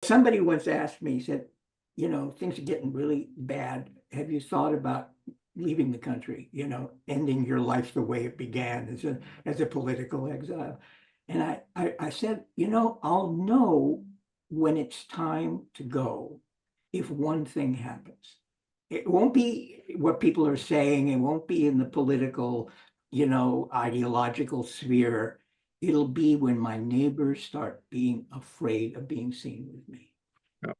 Somebody once asked me, he said, things are getting really bad. Have you thought about leaving the country, ending your life the way it began as a political exile? And I said, I'll know when it's time to go if one thing happens. It won't be what people are saying. It won't be in the political, ideological sphere. It'll be when my neighbors start being afraid of being seen with me. Yeah.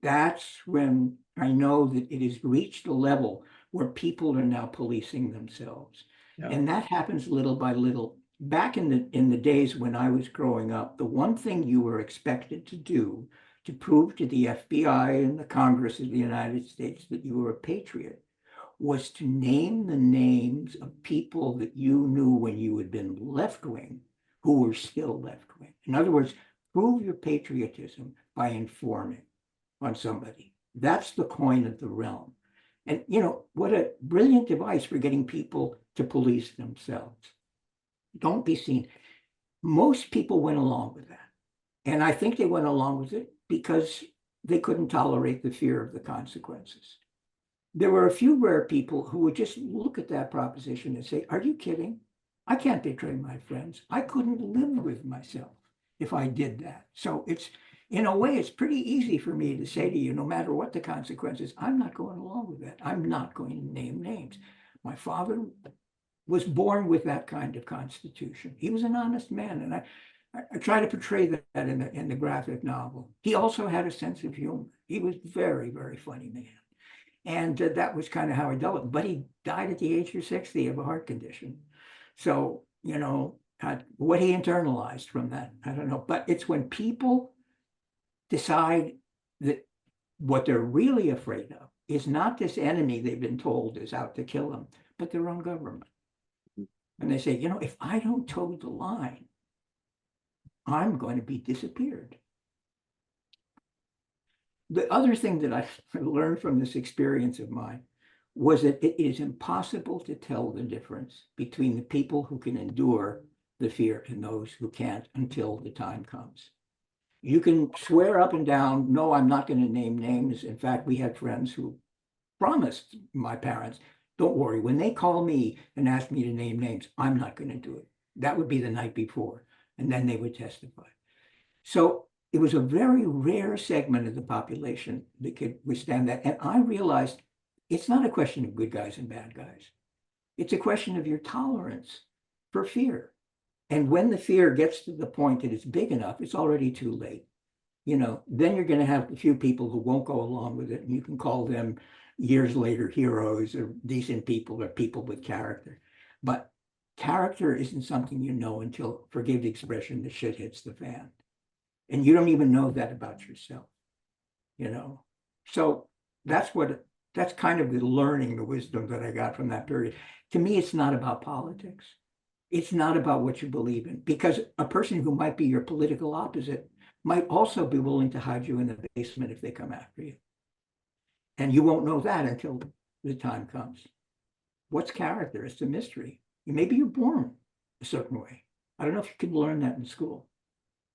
That's when I know that it has reached a level where people are now policing themselves. Yeah. And that happens little by little. Back in the days when I was growing up, the one thing you were expected to do to prove to the FBI and the Congress of the United States that you were a patriot was to name the names of people that you knew when you had been left-wing who were still left-wing. In other words, prove your patriotism by informing on somebody. That's the coin of the realm. And what a brilliant device for getting people to police themselves. Don't be seen. Most people went along with that. And I think they went along with it because they couldn't tolerate the fear of the consequences. There were a few rare people who would just look at that proposition and say, are you kidding? I can't betray my friends. I couldn't live with myself if I did that. So in a way, it's pretty easy for me to say to you, no matter what the consequences, I'm not going along with that. I'm not going to name names. My father was born with that kind of constitution. He was an honest man, and I try to portray that in the graphic novel. He also had a sense of humor. He was very, very funny man. And that was kind of how he dealt with it. But he died at the age of 60 of a heart condition. So, what he internalized from that, I don't know. But it's when people decide that what they're really afraid of is not this enemy they've been told is out to kill them, but their own government. And they say, if I don't toe the line, I'm going to be disappeared. The other thing that I learned from this experience of mine was that it is impossible to tell the difference between the people who can endure the fear and those who can't until the time comes. You can swear up and down, no, I'm not going to name names. In fact, we had friends who promised my parents, don't worry, when they call me and ask me to name names, I'm not going to do it. That would be the night before, and then they would testify. So it was a very rare segment of the population that could withstand that. And I realized it's not a question of good guys and bad guys. It's a question of your tolerance for fear. And when the fear gets to the point that it's big enough, it's already too late. Then you're going to have a few people who won't go along with it. And you can call them years later heroes or decent people or people with character. But character isn't something you know until, forgive the expression, the shit hits the fan. And you don't even know that about yourself, So that's kind of the learning, the wisdom that I got from that period. To me, it's not about politics. It's not about what you believe in, because a person who might be your political opposite might also be willing to hide you in the basement if they come after you. And you won't know that until the time comes. What's character? It's a mystery. Maybe you're born a certain way. I don't know if you can learn that in school.